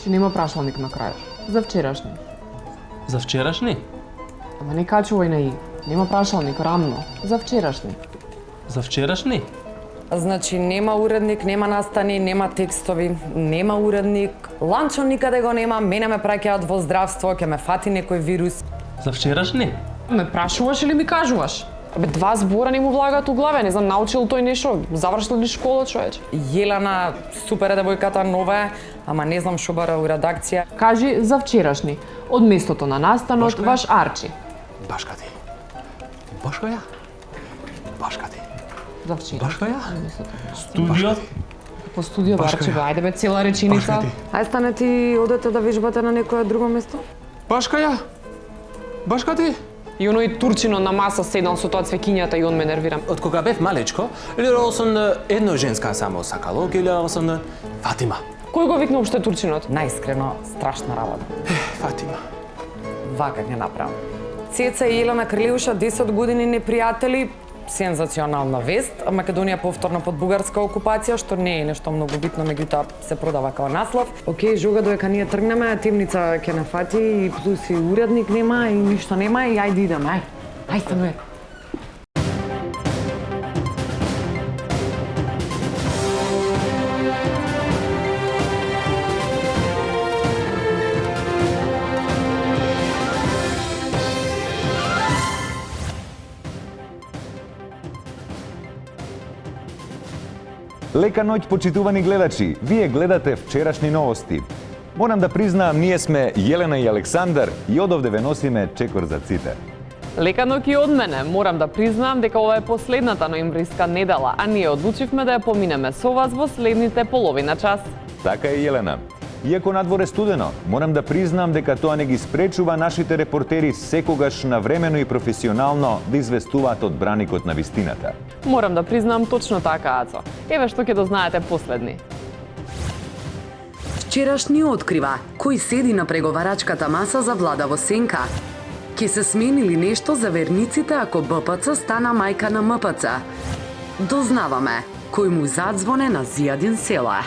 Значи нема прашалник на крај. За вчерашни. За вчерашни? Ама не качувај на и. Нема прашалник рамно. За вчерашни. За вчерашни? Значи нема уредник, нема настани, нема текстови, нема уредник, ланчо никаде го нема, мене ме праќаат во здравство, ќе ме фати некој вирус. За вчерашни? Ме прашуваш или ми кажуваш? Абе, два збора не му влагаат у главе, не знам, научил тој нешто, завршил ли школа, човече? Јелена, супер е девојката, нова е, ама не знам што бара у редакција. Кажи за вчерашни. Од местото на настанот, Башка? ваш Арчи. Башка ти. Башка ја? Башка ти. За вчера. Башка ја? Студио? По студио Башка Арчи, ја. ајде бе, цела реченица. Башка ти. Ај стане ти одете да вежбате на некое друго место? Башка ја? Башка ти? И оној турчино на маса седал со тоа цвекињата и он ме нервира. Од кога бев малечко, гледал сум едно женска само сакало, гледал сум Фатима. Кој го викна уште турчинот? Најискрено, страшна работа. Фатима. Вака ќе направам. Цеца и Елена Крилеуша, 10 години непријатели, сензационална вест. Македонија повторно под бугарска окупација, што не е нешто многу битно, меѓутоа се продава као наслов. Океј, жуга додека ние тргнеме, темница ќе нафати и плюс и уредник нема и ништо нема и ајде идеме, ај стануе. Лека ноќ, почитувани гледачи. Вие гледате вчерашни новости. Морам да признаам, ние сме Јелена и Александар и одовде ве носиме чекор за ците. Лека ноќ и од мене. Морам да признам дека ова е последната ноемвриска недела, а ние одлучивме да ја поминеме со вас во следните половина час. Така е, Јелена. Иако надвор е студено, морам да признам дека тоа не ги спречува нашите репортери секогаш навремено и професионално да известуваат од браникот на вистината. Морам да признам точно така, Ацо. Еве што ќе дознаете последни. Вчерашни открива кој седи на преговарачката маса за влада во сенка. Ке се сменили нешто за верниците ако БПЦ стана мајка на МПЦ. Дознаваме кој му задзвоне на Зијадин села.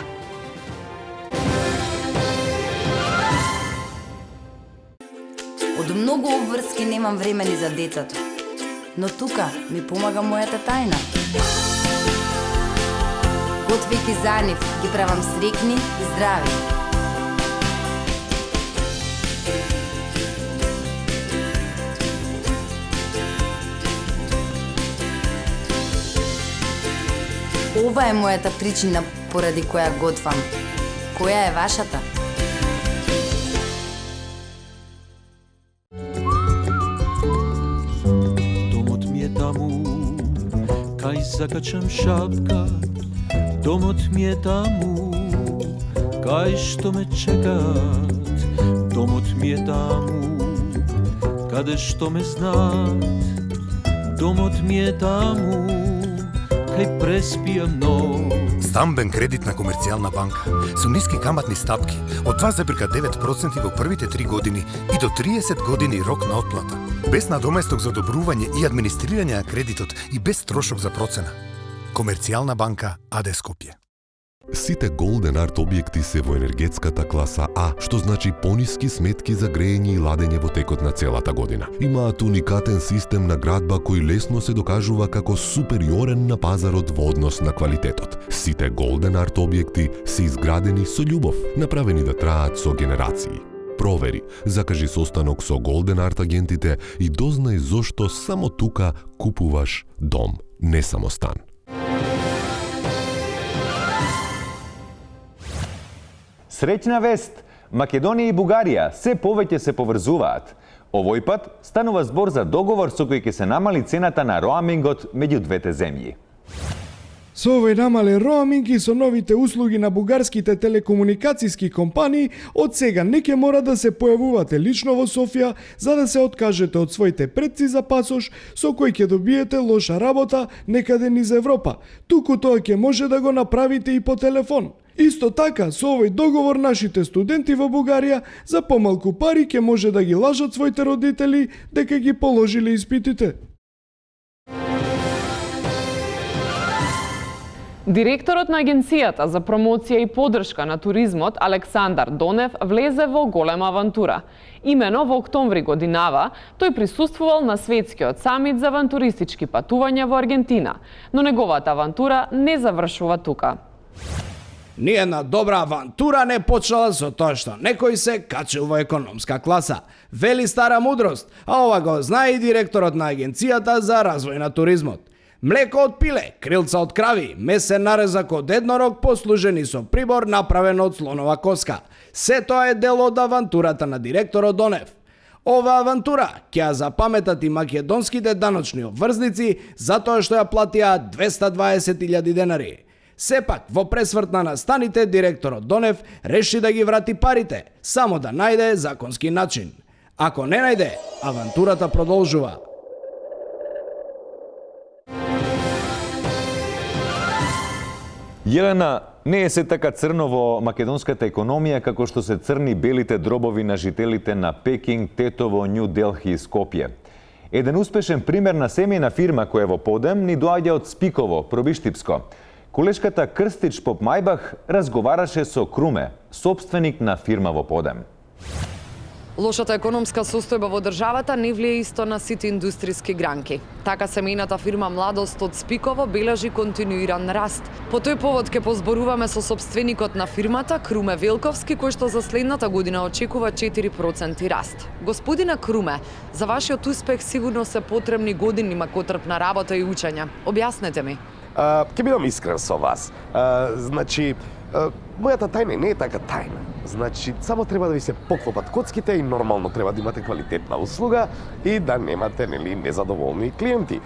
Од многу обврски немам време ни за децата. Но тука ми помага мојата тајна. Готвејќи за нив, ги правам срекни и здрави. Ова е мојата причина поради која готвам. Која е вашата? Домот ми е таму, кај закачам шапка. Домот ми е таму, кај што ме чекат. Домот ми е таму, каде што ме знаат. Домот ми е таму, кај преспијам ног. Стамбен кредит на Комерцијална банка со ниски каматни стапки од 2,9% во првите 3 години и до 30 години рок на отплата. Без надоместок за одобрување и администрирање на кредитот и без трошок за процена. Комерцијална банка АД Скопје. Сите Golden Art објекти се во енергетската класа А, што значи пониски сметки за грејење и ладење во текот на целата година. Имаат уникатен систем на градба кој лесно се докажува како супериорен на пазарот во однос на квалитетот. Сите Golden Art објекти се изградени со љубов, направени да траат со генерации. Провери, закажи состанок со Golden Art агентите и дознај зошто само тука купуваш дом, не само стан. Среќна вест! Македонија и Бугарија се повеќе се поврзуваат. Овој пат станува збор за договор со кој ќе се намали цената на роамингот меѓу двете земји. Со овој намален роаминг и со новите услуги на бугарските телекомуникацијски компании, од сега не ќе мора да се појавувате лично во Софија за да се откажете од своите предци за пасош со кој ќе добиете лоша работа некаде низ Европа. Туку тоа ќе може да го направите и по телефон. Исто така, со овој договор нашите студенти во Бугарија за помалку пари ќе може да ги лажат своите родители дека ги положиле испитите. Директорот на Агенцијата за промоција и поддршка на туризмот Александар Донев влезе во голема авантура. Имено во октомври годинава тој присуствувал на светскиот самит за авантуристички патувања во Аргентина, но неговата авантура не завршува тука. Ниедна добра авантура не почнала со тоа што некој се качил во економска класа. Вели стара мудрост, а ова го знае и директорот на Агенцијата за развој на туризмот. Млеко од пиле, крилца од крави, месен нарезак од еднорог послужени со прибор направен од слонова коска. Се тоа е дел од авантурата на директорот Донев. Ова авантура ќе ја запаметат и македонските даночни обврзници затоа што ја платија 220.000 денари. Сепак, во пресврт на настаните, директорот Донев реши да ги врати парите, само да најде законски начин. Ако не најде, авантурата продолжува. Јелена, не е се така црно во македонската економија како што се црни белите дробови на жителите на Пекинг, Тетово, Њу Делхи и Скопје. Еден успешен пример на семејна фирма која е во подем ни доаѓа од Спиково, Пробиштипско. Колешката Крстич Поп Мајбах разговараше со Круме, собственик на фирма во подем. Лошата економска состојба во државата не влие исто на сите индустријски гранки. Така семејната фирма Младост од Спиково бележи континуиран раст. По тој повод ќе позборуваме со собственикот на фирмата Круме Велковски, кој што за следната година очекува 4% раст. Господине Круме, за вашиот успех сигурно се потребни години макотрпна работа и учење. Објаснете ми. Ќе бидам искрен со вас. Значи, мојата тајна не е така тајна. Значи, само треба да ви се поклопат коцките и нормално треба да имате квалитетна услуга и да немате незадоволни клиенти.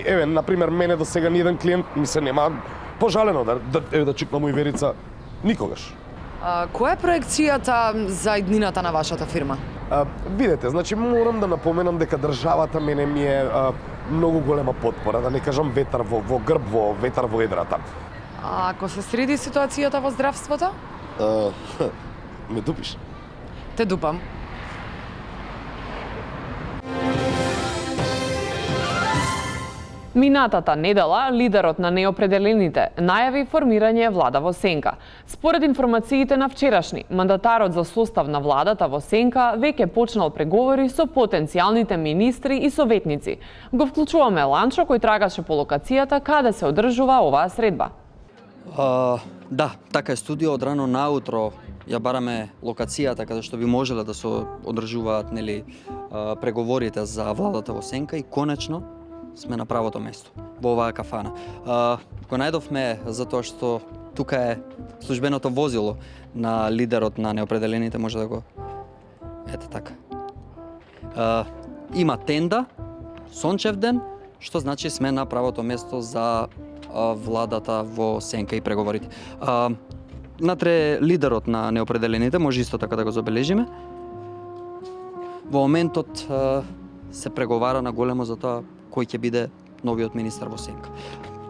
Еве, например, мене до сега ниеден клиент ми се нема пожалено да чукнам у Верица никогаш. Која е проекцијата за иднината на вашата фирма? Видете, значи морам да напоменам дека државата мене ми е многу голема потпора, да не кажам ветар во грб, ветар во едрата. А ако се среди ситуацијата во здравството? Ме дупиш? Те дупам. Минатата недела, лидерот на неопределените најави формирање влада во сенка. Според информациите на вчерашни, мандатарот за состав на владата во сенка веќе почнал преговори со потенцијалните министри и советници. Го вклучуваме Ланчо кој трагаше по локацијата каде се одржува оваа средба. Да, така е, студио од рано наутро ја бараме локацијата каде што би можеле да се одржуваат преговорите за владата во сенка и конечно сме на правото место, во оваа кафана. Го најдовме затоа што тука е службеното возило на лидерот на неопределените, може да го... Ете така. Има тенда, сончев ден, што значи сме на правото место за владата во сенка и преговорите. Натре лидерот на неопределените, може исто така да го забележиме. Во моментот се преговара на големо за тоа кој ќе биде новиот министар во сенка.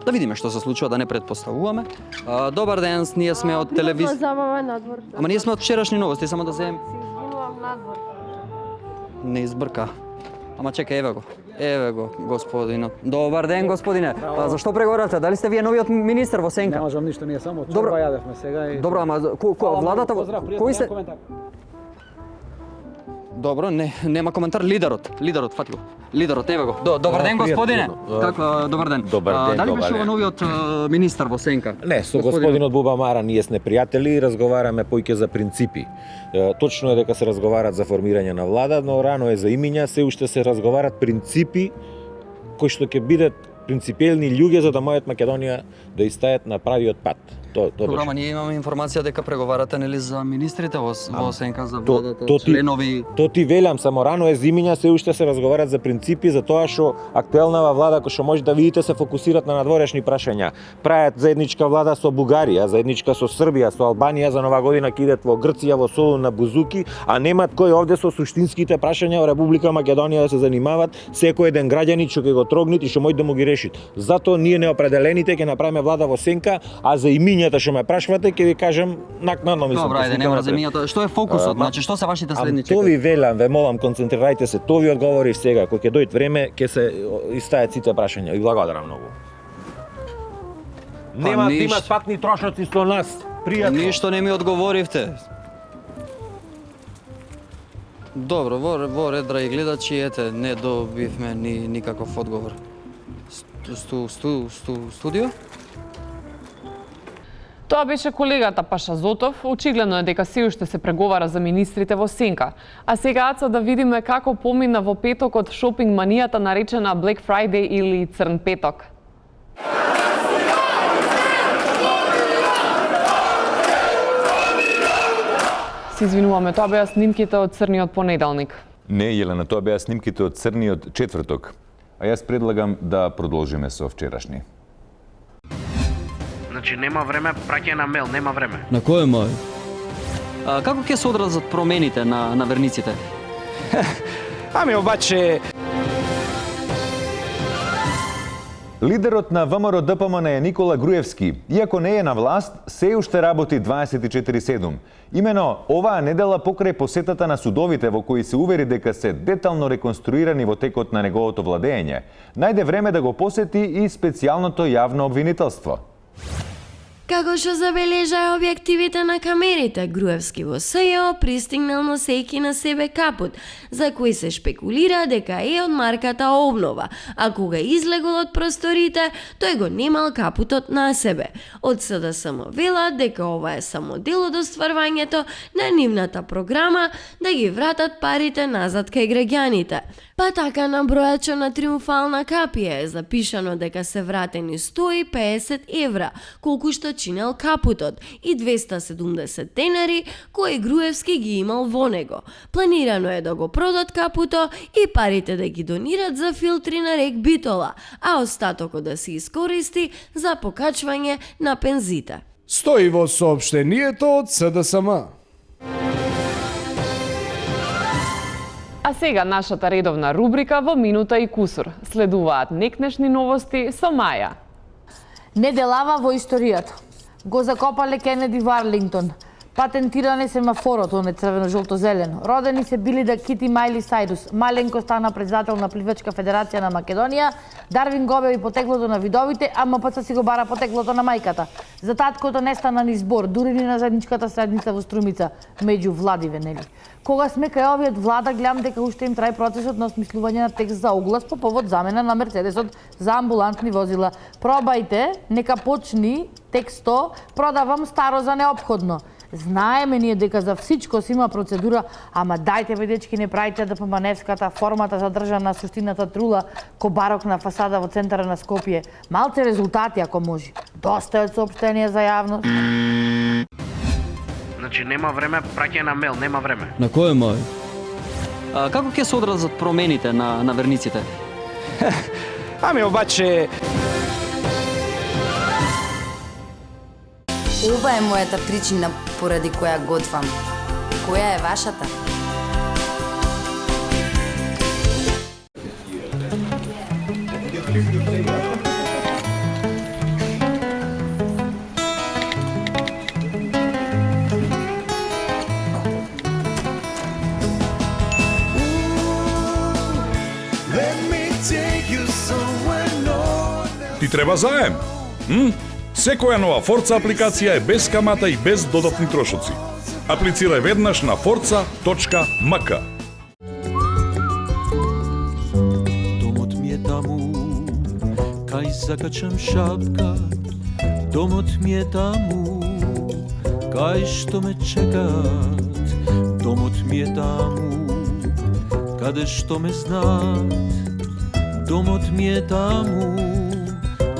Да видиме што се случува, да не предпоставуваме. Добар ден, ние сме од телевизија. Ама ние сме од вчерашни новости, само да земем. Не избрка. Ама чекај, еве го, господинот. Добар ден, господине. Зашто преговорате? Дали сте вие новиот министар во сенка? Не можам ништо, ние само чорба јадевме сега и... Добро, ама владата... Кој се... Добро, нема коментар. Лидерот, фати го. Лидерот, еве го. Добар ден, господине. Како, добар ден. Дали беше ова новиот министар во сенка? Не, со господинот Буба Мара ние сме пријатели и разговараме поиќе за принципи. Точно е дека се разговарат за формирање на влада, но рано е за имиња, се уште се разговарат принципи кои што ќе бидат принципелни луѓе за да можат Македонија да истајат на правиот пат. Добро, ама ние имаме информација дека преговарате нели за министрите во сенка за владата, членови. То ти велам, само рано е зимиња, се уште се разговарат за принципи, за тоа што актуелнава влада, кој што може да видите, се фокусират на надворешни прашања. Прават заедничка влада со Бугарија, заедничка со Србија, со Албанија, за нова година ќе идат во Грција, во Солун на Бузуки, а немат кој овде со суштинските прашања во Република Македонија да се занимават, секој еден граѓанин што ќе го трогнит и што може да му ги решит. Затоа ние неопределените ќе направиме влада во сенка, а за имињата што ме прашувате, ќе ви кажам накнадно мислам. Добра, ајде, нема земјата. Што е фокусот? Значи, што се вашите следни чекори? То ви велам, ве молам, концентрирајте се. То ви одговори сега. Кога ќе дојде време, ќе се истајат сите прашања. И благодарам многу. Нема да имат патни трошоци со нас. Пријатно. Ништо не ми одговоривте. Добро, во ред, драги гледачи, ете, не добивме никаков одговор. Студио? Тоа беше колегата Паша Зотов. Очигледно е дека се уште се преговара за министрите во сенка. А сега да видиме како помина во петокот шопинг манијата наречена Black Friday или Црн петок. Се извинуваме, тоа беа снимките од Црниот понеделник. Не, Јелена, тоа беа снимките од Црниот четврток. А јас предлагам да продолжиме со вчерашни. Значи нема време, праќај на мейл, нема време. На кој мај? Како ќе се одразат промените на верниците? Ами обаче... Лидерот на ВМРО-ДПМН е Никола Груевски. Иако не е на власт, се уште работи 24/7. Имено оваа недела покрај посетата на судовите во кои се увери дека се детално реконструирани во текот на неговото владење, најде време да го посети и специјалното јавно обвинителство. Како што забележаа објективите на камерите, Груевски во СЈО пристигнал носејќи на себе капут, за кој се шпекулира дека е од марката Обнова, а кога излегол од просторите, тој го немал капутот на себе. Од СДСМ велат дека ова е само дел од остварувањето на нивната програма да ги вратат парите назад кај граѓаните. Па така на бројачо на Триумфална капија е запишано дека се вратени 150 евра, колку што чинел капутот, и 270 денари кои Груевски ги имал во него. Планирано е да го продат капуто и парите да ги донират за филтри на рек Битола, а остатокот да се искористи за покачвање на пензите. Стои во соопштението од СДСМ. А сега нашата редовна рубрика во минута и кусур. Следуваат некнешни новости со Маја. Неделава во историјата. Го закопале Кенеди во Арлингтон. Патентиране семафорот, он е црвено-жолто-зелено. Родени се били да Кити Мајли Сајрус. Маленко стана председател на Пливачка федерација на Македонија. Дарвин го објави потеклото на видовите, а МПЦ си го бара потеклото на мајката. За таткото не стана ни збор, дури ни на заедничката седница во Струмица, меѓу Владиве, нели? Кога сме кај овиот влада, гледам дека уште им трае процесот на осмислување на текст за оглас по повод замена на Мерцедесот за амбулантни возила. Пробајте, нека почни тексто, продавам старо за неопходно. Знаеме ние дека за всичко си има процедура, ама дајте бе дечки, не правите да ДПМН-евската формата задржа на суштината трула ко барок на фасада во центарот на Скопје. Малце резултати ако може. Доста е од соопштенија за јавност. Значи нема време, праќај на мейл, нема време. На кој мај? Како ќе се одразат промените на верниците? Ами обаче... Ова е мојата причина поради која готвам. Која е вашата? Ти треба заем? Секоја нова Forza апликација е без камата и без додатни трошоци. Аплицирај веднаш на forza.mk. Домот ми е таму, кај закачам шапка. Домот ми е таму, кај што ме чекат. Домот ми е таму, каде што ме знаат. Домот ми е таму,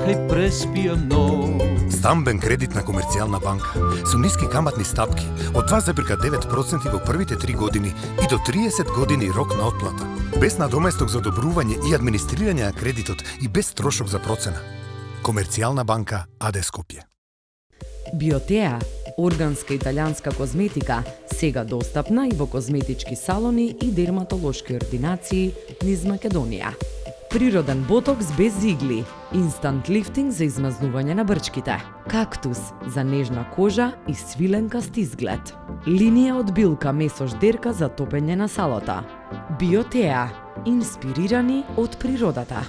кај преспијам ног. Стамбен кредит на Комерцијална банка со ниски каматни стапки од 2,9% во првите 3 години и до 30 години рок на отплата. Без надоместок за одобрување и администрирање на кредитот и без трошок за процена. Комерцијална банка АД Скопје. Биотеа, органска италијанска козметика, сега достапна и во козметички салони и дерматолошки ординации низ Македонија. Природен ботокс без игли, инстант лифтинг за измазнување на брчките, кактус за нежна кожа и свиленкаст изглед, линија од билка месо ждерка за топење на салата. Биотеа, инспирирани од природата.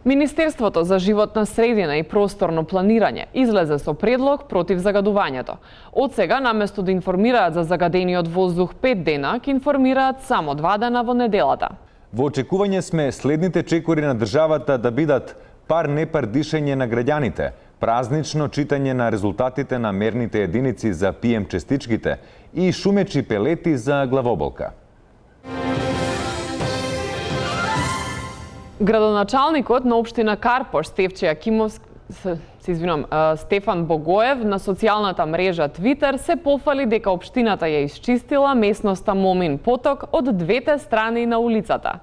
Министерството за животна средина и просторно планирање излезе со предлог против загадувањето. Од сега, наместо да информираат за загадениот воздух 5 дена, ќе информираат само 2 дена во неделата. Во очекување сме следните чекори на државата да бидат пар-непар дишење на граѓаните, празнично читање на резултатите на мерните единици за PM честичките и шумечи пелети за главоболка. Градоначалникот на општина Карпош, Стефан Богоев, на социјалната мрежа Твитер се пофали дека општината ја исчистила местноста Момин поток од двете страни на улицата.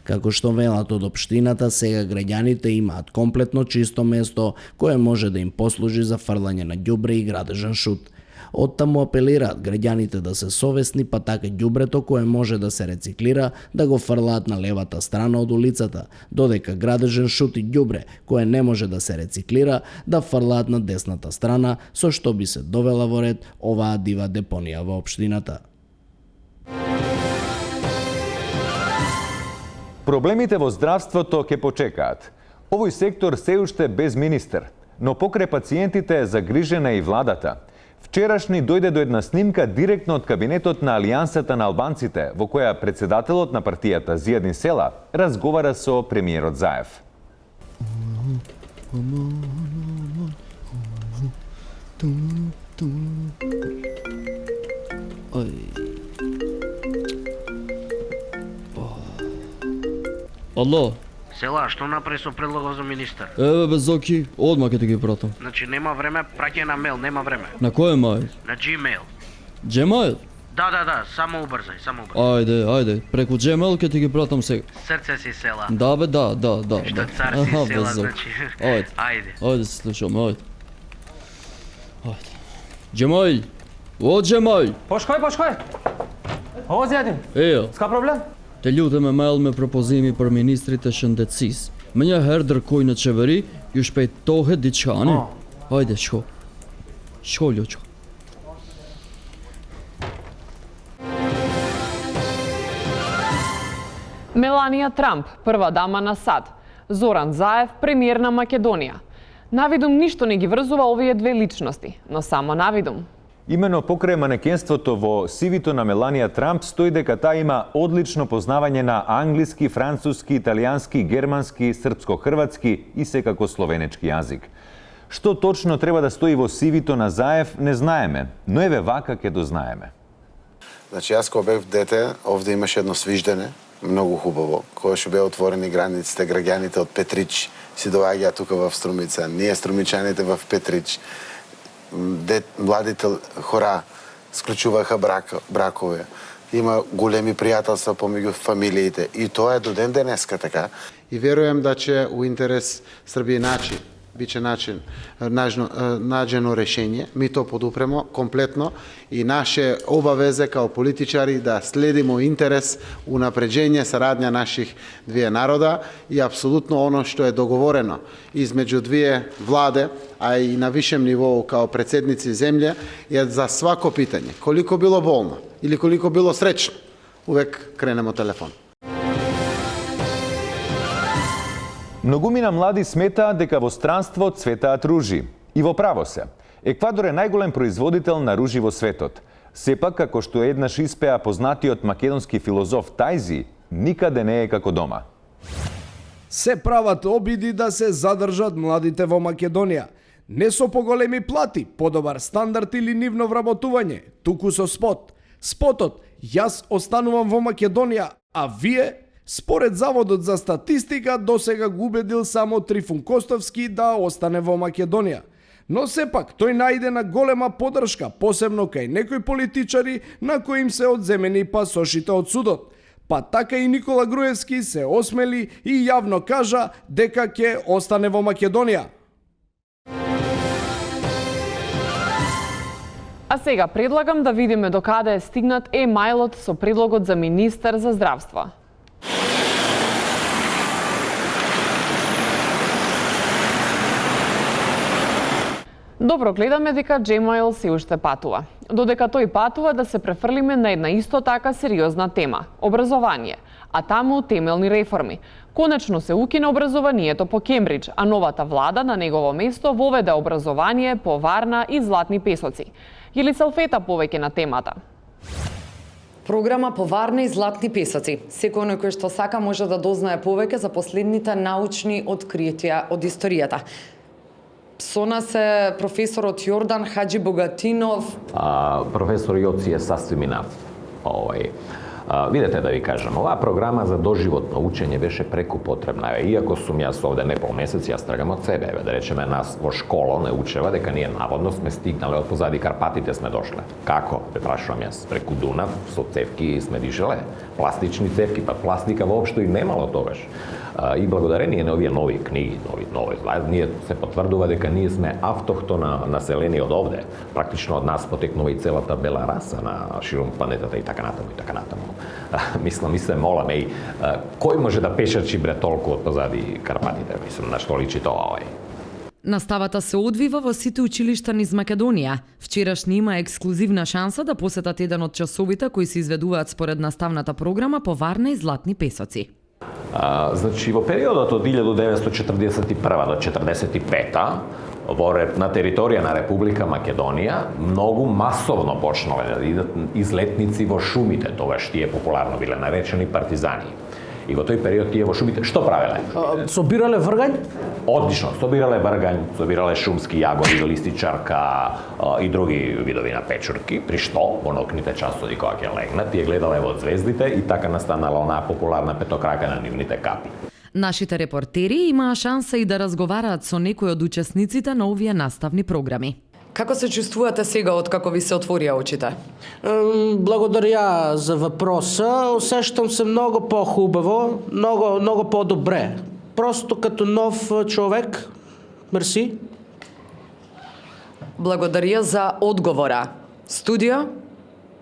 Како што велат од општината, сега граѓаните имаат комплетно чисто место кое може да им послужи за фрлање на ѓубре и градежен шут. Оттаму апелираат граѓаните да се совесни, па така ѓубрето кое може да се рециклира да го фрлаат на левата страна од улицата, додека градежен шут и ѓубре кое не може да се рециклира да фрлаат на десната страна, со што би се довела во ред оваа дива депонија во општината. Проблемите во здравството ќе почекаат. Овој сектор се уште без министер, но покрај пациентите е загрижена и владата. Вчерашни дојде до една снимка директно од кабинетот на Алијансата на албанците, во која председателот на партијата Зијадин Села разговара со премиерот Заев. Ало? Села, што направи со предлогот за министер? Еве без оки, одма ќе ти ги пратам. Значи нема време, праќај на мејл, нема време. На кој мајл? На Gmail. Gmail? Да, само убрзај, само убрзај. Ајде, преку Gmail ќе ти ги пратам сега. Срце си Села. Да бе, да. Што цар си Села, значи. Ајде, се слушаме, ајде. Gmail. О, Gmail. Пошкој. Ово Зијадин. Еjo. Ska problem? Të lutem me mail me propozimi për ministrit të shëndetësisë. Më një herë dërkoj në qeveri, ju shpejtohet diçka, ne? Hajde, shko. Shko, Luço. Меланија Трамп, прва дама на САД. Зоран Заев, премиер на Македонија. Навидум ништо не ги врзува овие две личности, но само навидум. Имено покрај манекенството во CV-то на Меланија Трамп стои дека таа има одлично познавање на англиски, француски, италијански, германски, српско-хрватски и секако словенечки јазик. Што точно треба да стои во CV-то на Заев не знаеме, но еве вака ќе дознаеме. Значи јас кога бев дете, овде имаше едно свиждење, многу хубаво, кога што беа отворени границите, граѓаните од Петрич си доаѓаат тука во Струмица, ние струмичаните во Петрич. Младите хора склучуваха бракове. Има големи пријателства помеѓу фамилиите и тоа е до ден денеска така. И верувам да ќе у интерес Србија биće nađeno rešenje. Mi to podupremo kompletno i naše obaveze kao političari da sledimo interes unapređenja saradnja naših dvije naroda i apsolutno ono što je dogovoreno između dvije vlade, a i na višem nivou kao predsjednici zemlje, je za svako pitanje, koliko bilo bolno ili koliko bilo srećno, uvek krenemo telefon. Многумина млади сметаат дека во странство цветаат ружи. И во право се. Еквадор е најголем производител на ружи во светот. Сепак, како што еднаш испеа познатиот македонски филозоф Тајзи, никаде не е како дома. Се прават обиди да се задржат младите во Македонија. Не со поголеми плати, подобар стандард или нивно вработување, туку со спот. Спотот, јас останувам во Македонија, а вие... Според Заводот за статистика, досега го убедил само Трифун Костовски да остане во Македонија. Но сепак, тој најде на голема поддршка, посебно кај некои политичари на кои им се одземени пасошите од судот. Па така и Никола Груевски се осмели и јавно кажа дека ќе остане во Македонија. А сега предлагам да видиме докаде е стигнат емајлот со предлогот за министер за здравство. Добро гледаме дека Gmail се уште патува. Додека тој патува да се префрлиме на една исто така сериозна тема – образование, а таму темелни реформи. Конечно се укина образованието по Кембридж, а новата влада на негово место воведе образование по Варна и Златни песоци. Јели Салфета повеќе на темата? Програма по Варна и Златни песоци. Секој оној кој што сака може да дознае повеќе за последните научни откритија од историјата. Со нас е професорот Јордан Хаджи Богатинов. Професор Јоци е сасвим инав. Видете да ви кажам, оваа програма за доживотно учење беше преку потребна. Иако сум јас овде не пол месец, јас трагам од себе. Да речеме, нас во школа не учева дека ние наводно сме стигнале од позади Карпатите сме дошле. Како? Ве прашувам јас. Преку Дунав со цевки сме дишеле. Пластични цевки, па пластика воопшто и немало тогаш. И благодарение на овие нови книги, нови ние се потврдува дека ние сме автохтона население од овде. Практично од нас потекнува и целата бела раса на широм планетата и така натаму и така натаму. Мислам, молам, кој може да пешачи бре толку од позади Карпатите? Мислам, на што личи тоа овој? Наставата се одвива во сите училишта низ Македонија. Вчерашни има ексклузивна шанса да посетат еден од часовите кои се изведуваат според наставната програма по Варна и Златни песоци. Значи, во периодот од 1941 до 1945 на територија на Република Македонија многу масовно почнале да идат излетници во шумите, тогаш тие популарно биле наречени партизани. И во тој период тие во шумите што правеле? Собирале вргањ? Одлично, собирале вргањ, собирале шумски јагоди, листичарка и други видови на печурки, при што во ноќните часови кога ќе легнат, тие гледале во звездите и така настанала онаа популарна петокрака на нивните капи. Нашите репортери имаа шанса и да разговараат со некои од учесниците на овие наставни програми. Како се чувствувате сега откако ви се отворија очите? Благодаря за въпроса. Усещам се много по-хубаво, много по-добре. Просто като нов човек. Мерси. Благодаря за одговора. Студио?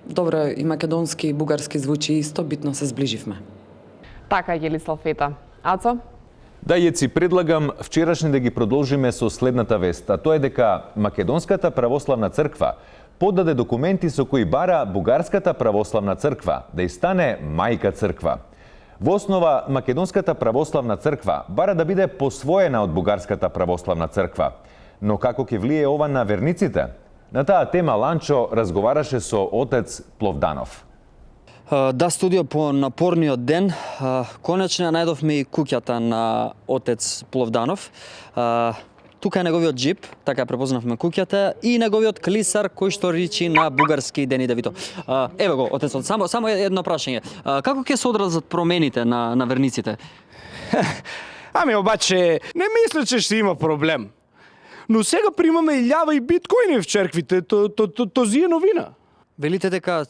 Добро, и македонски и бугарски звучи исто, битно се зближивме. Така, Јели Салфета. Ацо? Да, Јеци, предлагам вчерашни да ги продолжиме со следната вест, а тоа е дека Македонската православна црква подаде документи со кои бара Бугарската православна црква да и стане мајка црква. Во основа, Македонската православна црква бара да биде посвоена од Бугарската православна црква. Но како ќе влие ова на верниците? На таа тема Ланчо разговараше со отец Пловданов. Да, студио, по напорниот ден, конечно најдовме и куќата на отец Пловданов. Тука е неговиот джип, така препознавме куќата, и неговиот клисар кој што ричи на бугарски Дени Девито. Еве го, отецот, само едно прашање. Како ќе се одразат промените на верниците? Ами обаче, не мисля че ще има проблем. Но сега примаме и љава и биткоини в черквите, този е новина. Велите дека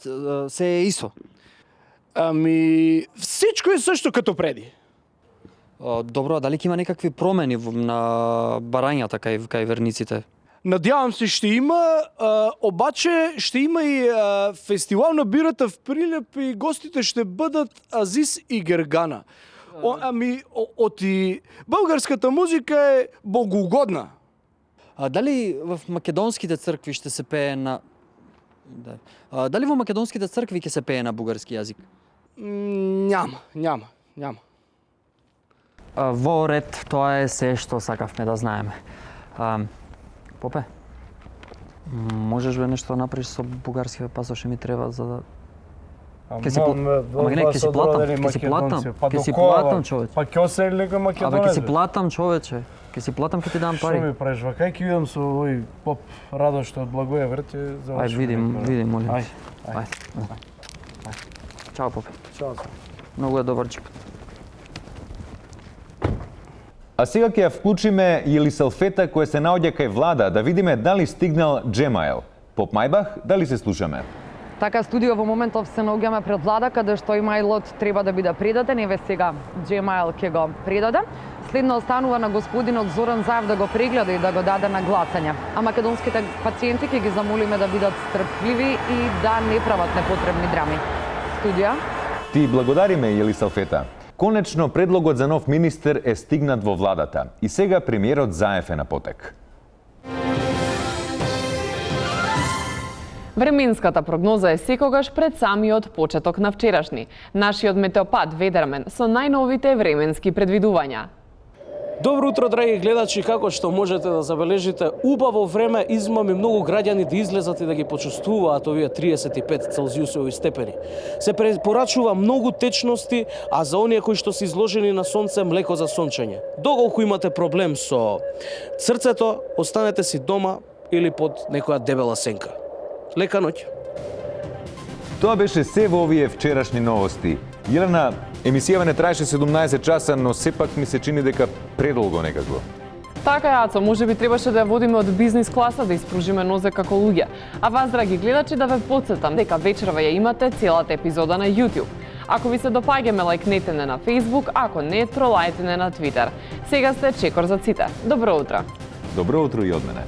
се е исто? Ами, всичко е също като преди. Добро, а дали ќе има некакви промени на барањата кај верниците? Надявам се ще има, обаче ще има и фестивал на бирата в Прилеп и гостите ще бъдат Азис и Гергана. Оти българската музика е богоугодна. Дали в македонските цркви ще се пее на... Дали во македонските цркви ќе се пее на бугарски јазик? Няма. Во ред, тоа е се што сакавме да знаеме. Попе, можеш бе нешто да направиш со бугарскиот пасош, ми треба за да... Ке си платам, човече. Па ќе оселика Македонија. Абе, ке си платам, човече. Ке си платам, ке ти дам пари. Што ми правиш, вакај ке видам со овој поп Радо што од Благоевград ќе заврши. Ајде, видим, молим. Ајде. Чао, попе. Чао. Многу е добар джип. А сега ќе ја вклучиме Јели Салфета која се наоѓа кај влада да видиме дали стигнал Джемаел. Поп Мајбах, дали се слушаме? Така, студио, во моментов се наоѓаме пред влада, каде што имајлот треба да биде предаден, еве сега Джемаел ќе го предаде. Следно останува на господинот Зоран Заев да го прегледа и да го даде на гласање. А македонските пациенти ќе ги замолиме да бидат стрпливи и да не прават непотребни драми. Студија? Ти благодариме, Јели Салфета. Конечно, предлогот за нов министер е стигнат во владата и сега премиерот Заев е на потек. Временската прогноза е секогаш пред самиот почеток на вчерашни. Нашиот метеопат Ведермен со најновите временски предвидувања. Добро утро, драги гледачи, како што можете да забележите, убаво време измаме многу граѓани да излезат и да ги почувствуваат овие 35 целзиусови степени. Се препорачува многу течности, а за оние кои што се изложени на сонце, млеко за сончење. Доколку имате проблем со срцето, останете си дома или под некоја дебела сенка. Лека ноќ. Тоа беше се во овие вчерашни новости. Елена, емисијава не траеше 17 часа, но сепак ми се чини дека предолго некако. Така е, Ацо, може би требаше да ја водиме од бизнис класа да испружиме нозе како луѓе. А вас, драги гледачи, да ве потсетам дека вечерва ја имате целата епизода на YouTube. Ако ви се допаѓаме, лајкнете не на Facebook, ако не, тролајте не на Twitter. Сега сте Чекор за ците. Добро утро. Добро утро и од мене.